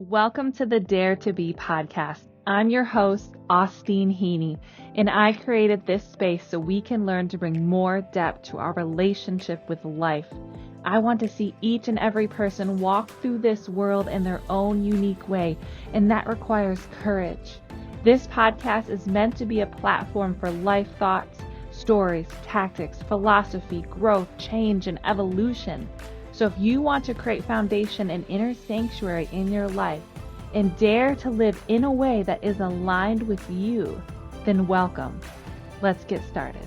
Welcome to the Dare to Be podcast. I'm your host, Austeen, and I created this space so we can learn to bring more depth to our relationship with life. I want to see each and every person walk through this world in their own unique way, and that requires courage. This podcast is meant to be a platform for life thoughts, stories, tactics, philosophy, growth, change, and evolution. So if you want to create foundation and inner sanctuary in your life and dare to live in a way that is aligned with you, then welcome. Let's get started.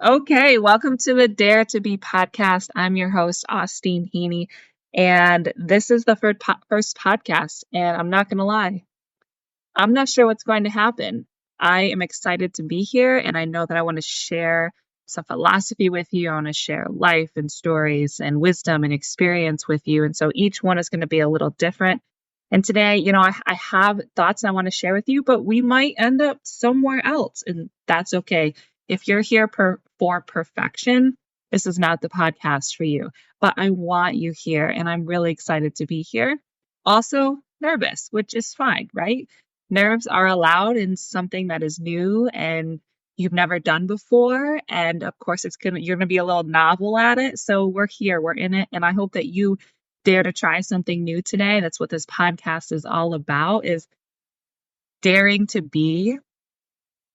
Okay, welcome to the Dare to Be podcast. I'm your host, Austeen, and this is the first podcast, and I'm not going to lie. I'm not sure what's going to happen. I am excited to be here, and I know that I want to share some philosophy with you. I want to share life and stories and wisdom and experience with you. And so each one is going to be a little different. And today, I have thoughts I want to share with you, but we might end up somewhere else, and that's okay. If you're here for perfection, this is not the podcast for you, but I want you here, and I'm really excited to be here. Also nervous, which is fine, right? Nerves are allowed in something that is new and you've never done before. And of course, you're gonna be a little novel at it. So we're here, we're in it. And I hope that you dare to try something new today. That's what this podcast is all about, is daring to be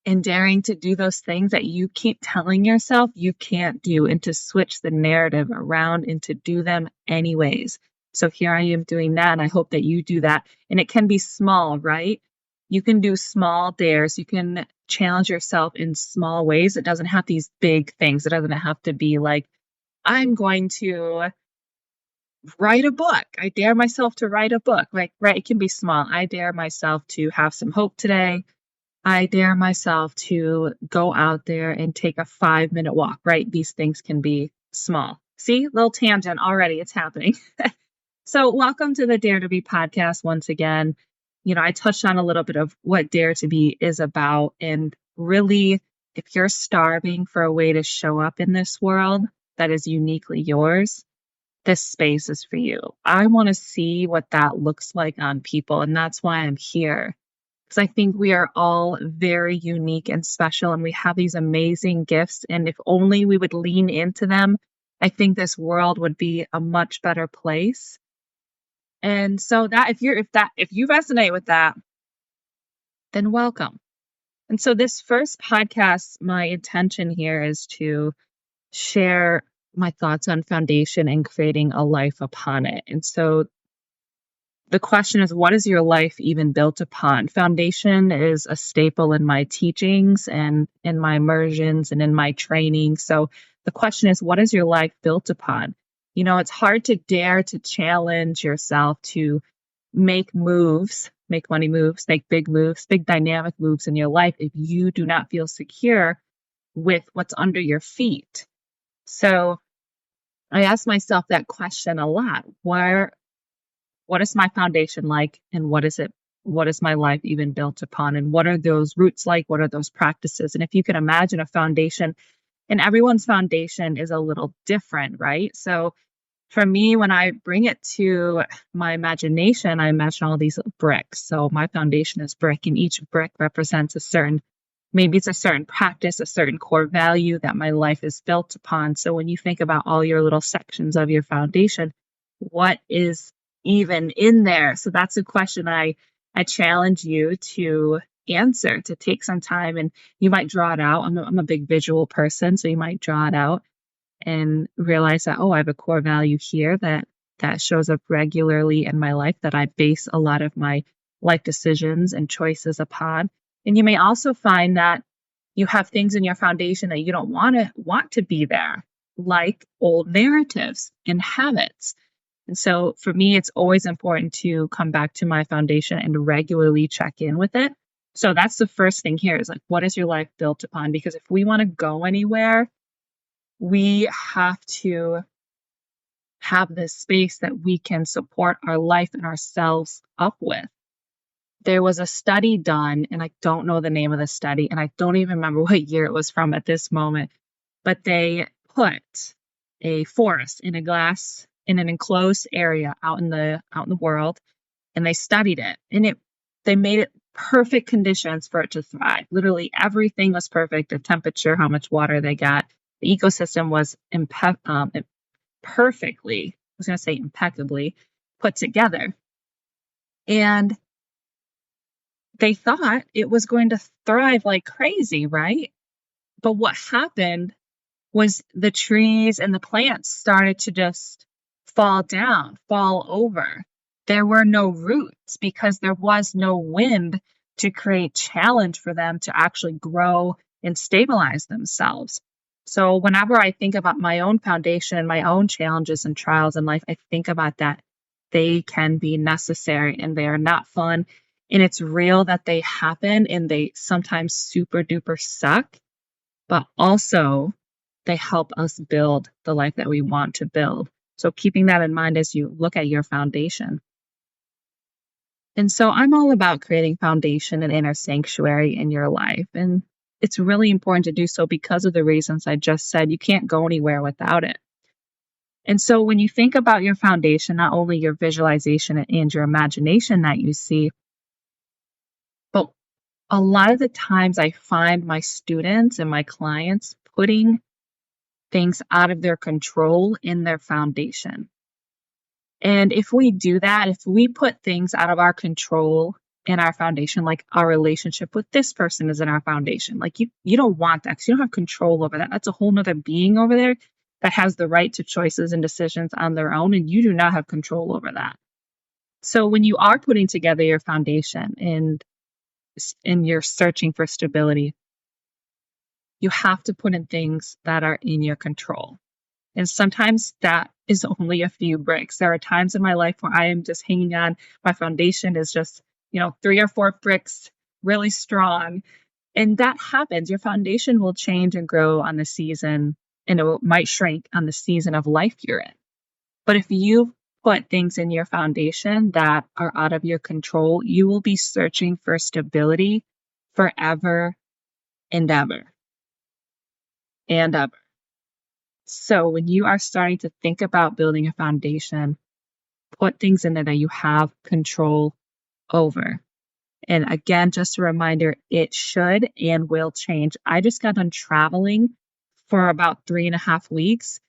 and daring to do those things that you keep telling yourself you can't do, and to switch the narrative around and to do them anyways. So here I am doing that, and I hope that you do that. And it can be small, right? You can do small dares. You can challenge yourself in small ways. It doesn't have these big things. It doesn't have to be like, I'm going to write a book. I dare myself to write a book. Right? It can be small. I dare myself to have some hope today. I dare myself to go out there and take a 5-minute walk, right? These things can be small. See, little tangent already. It's happening. So welcome to the Dare to Be podcast once again. I touched on a little bit of what Dare to Be is about. And really, if you're starving for a way to show up in this world that is uniquely yours, this space is for you. I want to see what that looks like on people. And that's why I'm here. Because I think we are all very unique and special, and we have these amazing gifts. And if only we would lean into them, I think this world would be a much better place. And so that if you resonate with that, then welcome. And so this first podcast, my intention here is to share my thoughts on foundation and creating a life upon it. And so the question is, what is your life even built upon? Foundation is a staple in my teachings and in my immersions and in my training. So the question is, what is your life built upon? It's hard to dare to challenge yourself to make moves, make money moves, make big moves, big dynamic moves in your life if you do not feel secure with what's under your feet. So I ask myself that question a lot. What is my foundation like, and what is my life even built upon, and what are those roots like? What are those practices? And if you can imagine a foundation, and everyone's foundation is a little different, right? So for me, when I bring it to my imagination, I imagine all these bricks. So my foundation is brick, and each brick represents maybe it's a certain practice, a certain core value that my life is built upon. So when you think about all your little sections of your foundation, what is even in there? So that's a question I challenge you to answer, to take some time, and you might draw it out. I'm a big visual person, so you might draw it out and realize that, I have a core value here that shows up regularly in my life, that I base a lot of my life decisions and choices upon. And you may also find that you have things in your foundation that you don't want to be there, like old narratives and habits. And so for me, it's always important to come back to my foundation and regularly check in with it. So that's the first thing here, is like, what is your life built upon? Because if we want to go anywhere, we have to have this space that we can support our life and ourselves up with. there was a study done, and I don't know the name of the study, and I don't even remember what year it was from at this moment, but they put a forest in an enclosed area out in the world, and they studied it, and they made it perfect conditions for it to thrive. Literally everything was perfect. The temperature, how much water they got, the ecosystem was perfectly, I was going to say impeccably put together. And they thought it was going to thrive like crazy, right? But what happened was the trees and the plants started to just fall down, fall over. There were no roots because there was no wind to create challenge for them to actually grow and stabilize themselves. So whenever I think about my own foundation and my own challenges and trials in life, I think about that. They can be necessary and they are not fun. And it's real that they happen and they sometimes super duper suck, but also they help us build the life that we want to build. So keeping that in mind as you look at your foundation. And so I'm all about creating foundation and inner sanctuary in your life. And it's really important to do so because of the reasons I just said. You can't go anywhere without it. And so when you think about your foundation, not only your visualization and your imagination that you see, but a lot of the times I find my students and my clients putting things out of their control in their foundation. And if we do that, if we put things out of our control in our foundation, like our relationship with this person is in our foundation, like you don't want that because you don't have control over that. That's a whole nother being over there that has the right to choices and decisions on their own, and you do not have control over that. So when you are putting together your foundation and you're searching for stability, you have to put in things that are in your control. And sometimes that is only a few bricks. There are times in my life where I am just hanging on. My foundation is just, 3 or 4 bricks, really strong. And that happens. Your foundation will change and grow on the season, and it might shrink on the season of life you're in. But if you put things in your foundation that are out of your control, you will be searching for stability forever and ever. And ever. So when you are starting to think about building a foundation, put things in there that you have control over. And again, just a reminder, it should and will change. I just got done traveling for about 3.5 weeks,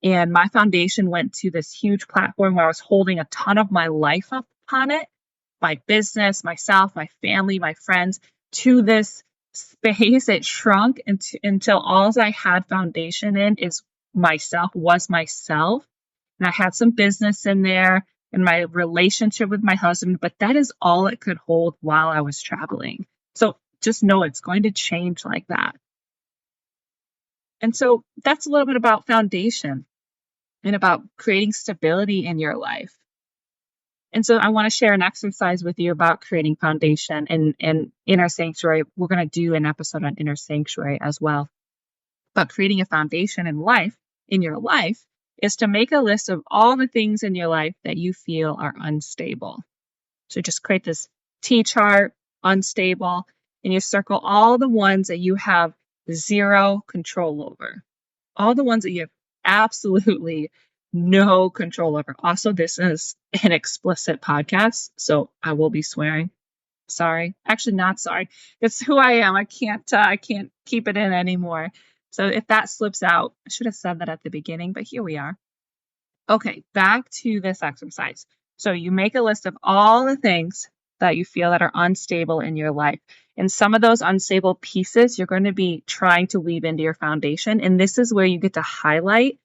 and my foundation went to this huge platform where I was holding a ton of my life up on it, my business, myself, my family, my friends, to this space. It shrunk until all I had foundation in was myself. And I had some business in there and my relationship with my husband, but that is all it could hold while I was traveling. So just know it's going to change like that. And so that's a little bit about foundation and about creating stability in your life. And so I want to share an exercise with you about creating foundation and inner sanctuary. We're going to do an episode on inner sanctuary as well. But creating a foundation in your life is to make a list of all the things in your life that you feel are unstable. So just create this T chart, unstable, and you circle all the ones that you have zero control over. All the ones that you have absolutely no control over. Also, this is an explicit podcast, so I will be swearing. Sorry. Actually, not sorry. It's who I am. I can't keep it in anymore. So if that slips out, I should have said that at the beginning, but here we are. Okay, back to this exercise. So you make a list of all the things that you feel that are unstable in your life. And some of those unstable pieces you're going to be trying to weave into your foundation. And this is where you get to highlight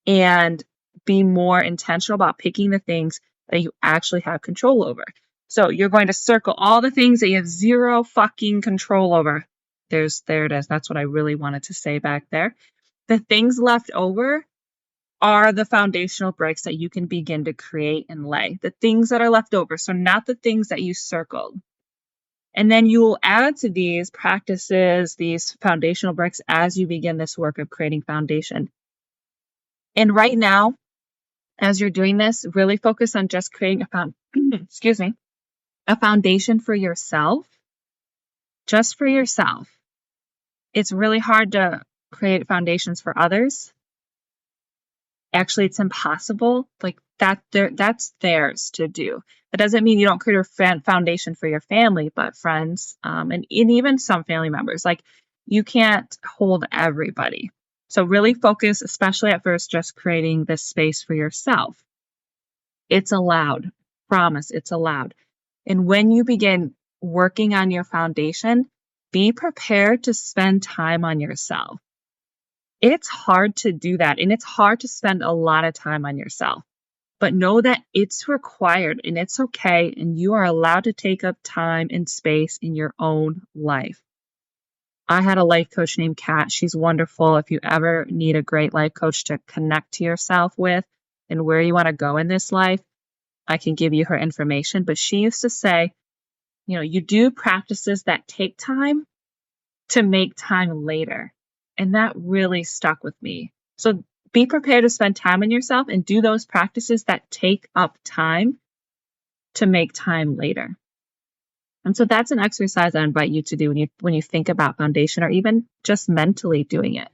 and be more intentional about picking the things that you actually have control over. So you're going to circle all the things that you have zero fucking control over. There it is. That's what I really wanted to say back there. The things left over are the foundational bricks that you can begin to create and lay. The things that are left over. So not the things that you circled. And then you will add to these practices, these foundational bricks as you begin this work of creating foundation. And right now, as you're doing this, really focus on just creating a A foundation for yourself, just for yourself. It's really hard to create foundations for others. Actually, it's impossible. Like that's theirs to do. That doesn't mean you don't create a foundation for your family, but friends, and even some family members. Like you can't hold everybody. So really focus, especially at first, just creating this space for yourself. It's allowed. Promise, it's allowed. And when you begin working on your foundation, be prepared to spend time on yourself. It's hard to do that, and it's hard to spend a lot of time on yourself. But know that it's required and it's okay, and you are allowed to take up time and space in your own life. I had a life coach named Kat. She's wonderful. If you ever need a great life coach to connect to yourself with and where you want to go in this life, I can give you her information. But she used to say, you do practices that take time to make time later. And that really stuck with me. So be prepared to spend time on yourself and do those practices that take up time to make time later. And so that's an exercise I invite you to do when you think about foundation, or even just mentally doing it.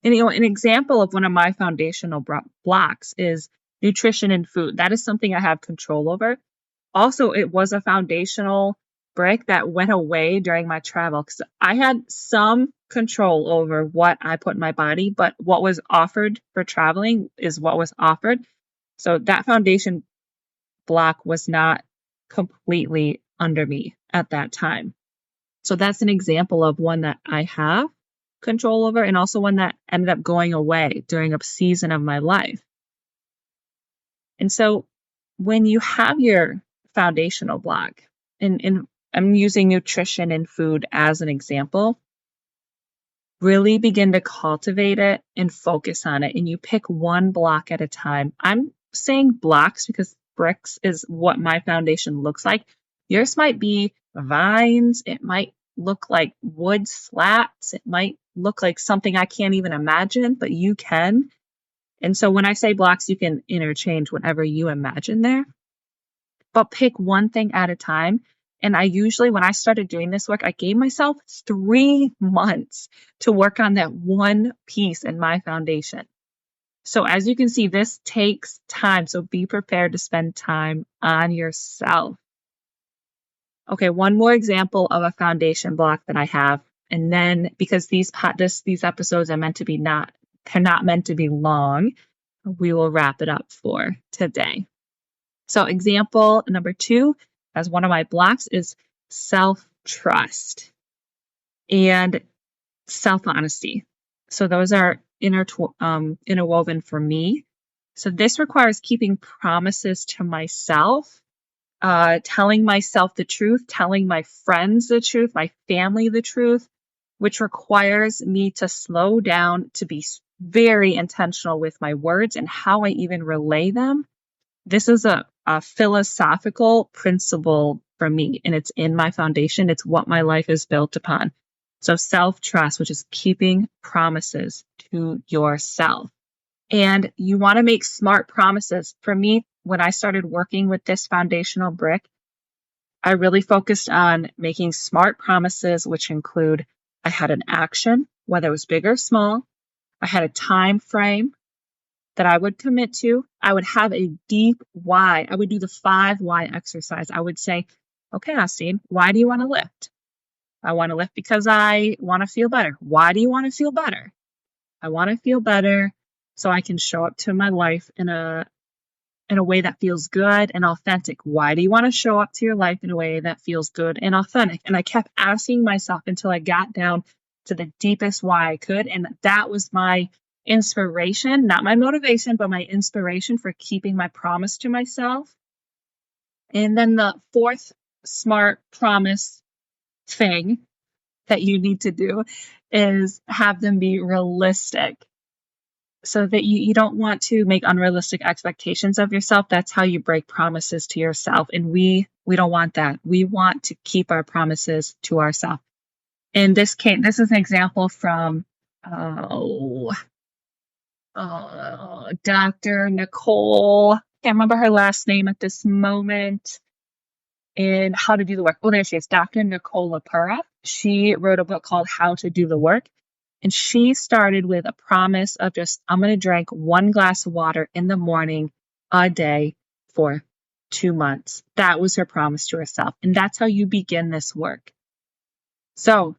And an example of one of my foundational blocks is nutrition and food. That is something I have control over. Also, it was a foundational brick that went away during my travel because I had some control over what I put in my body, but what was offered for traveling is what was offered. So that foundation block was not completely under me at that time. So that's an example of one that I have control over, and also one that ended up going away during a season of my life. And so when you have your foundational block, and I'm using nutrition and food as an example, really begin to cultivate it and focus on it. And you pick one block at a time. I'm saying blocks because bricks is what my foundation looks like. Yours might be vines. It might look like wood slats. It might look like something I can't even imagine, but you can. And so when I say blocks, you can interchange whatever you imagine there. But pick one thing at a time. And I usually, when I started doing this work, I gave myself 3 months to work on that one piece in my foundation. So as you can see, this takes time. So be prepared to spend time on yourself. Okay, one more example of a foundation block that I have. And then because these episodes are meant to be they're not meant to be long, we will wrap it up for today. So example number 2, as one of my blocks, is self-trust and self-honesty. So those are interwoven for me. So this requires keeping promises to myself, telling myself the truth, telling my friends the truth, my family the truth, which requires me to slow down, to be very intentional with my words and how I even relay them. This is a philosophical principle for me, and it's in my foundation. It's what my life is built upon. So self-trust, which is keeping promises to yourself. And you want to make smart promises. For me, when I started working with this foundational brick, I really focused on making smart promises, which include I had an action, whether it was big or small. I had a time frame that I would commit to. I would have a deep why. I would do the 5 why exercise. I would say, okay, Austeen, why do you want to lift? I want to lift because I want to feel better. Why do you want to feel better? I want to feel better so I can show up to my life in a way that feels good and authentic. Why do you want to show up to your life in a way that feels good and authentic? And I kept asking myself until I got down to the deepest why I could. And that was my inspiration, not my motivation, but my inspiration for keeping my promise to myself. And then the 4th smart promise thing that you need to do is have them be realistic. So that you don't want to make unrealistic expectations of yourself. That's how you break promises to yourself. And we don't want that. We want to keep our promises to ourselves. In this case, this is an example from Dr. Nicole. I can't remember her last name at this moment. in how to do the work. Oh, there she is, Dr. Nicole Pura. She wrote a book called How to Do the Work. And she started with a promise of just, I'm going to drink 1 glass of water in the morning a day for 2 months. That was her promise to herself. And that's how you begin this work. So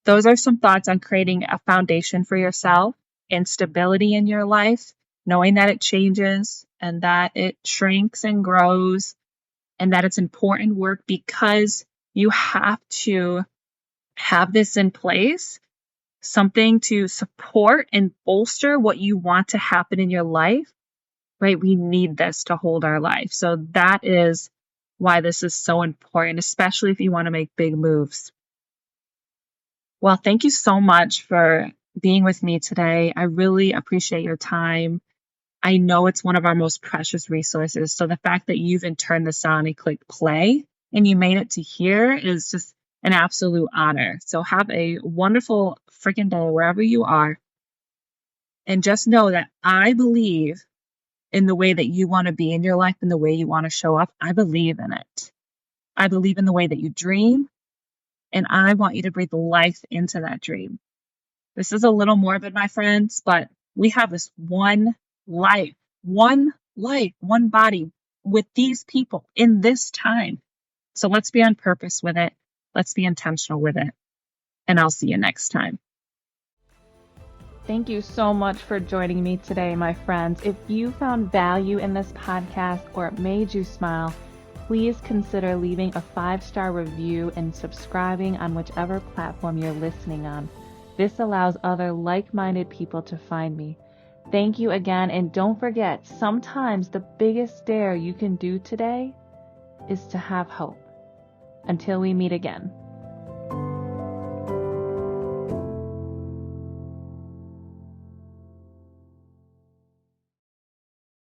those are some thoughts on creating a foundation for yourself and stability in your life, knowing that it changes and that it shrinks and grows and that it's important work because you have to have this in place, something to support and bolster what you want to happen in your life, right? We need this to hold our life. So that is why this is so important, especially if you want to make big moves. Well, thank you so much for being with me today. I really appreciate your time. I know it's one of our most precious resources. So the fact that you've even turned this on and clicked play and you made it to here is just an absolute honor. So have a wonderful freaking day wherever you are. And just know that I believe in the way that you want to be in your life and the way you want to show up. I believe in it. I believe in the way that you dream. And I want you to breathe life into that dream. This is a little morbid, my friends, but we have this one life, one body with these people in this time. So let's be on purpose with it. Let's be intentional with it. And I'll see you next time. Thank you so much for joining me today, my friends. If you found value in this podcast or it made you smile, please consider leaving a 5-star review and subscribing on whichever platform you're listening on. This allows other like-minded people to find me. Thank you again, and don't forget, sometimes the biggest dare you can do today is to have hope. Until we meet again.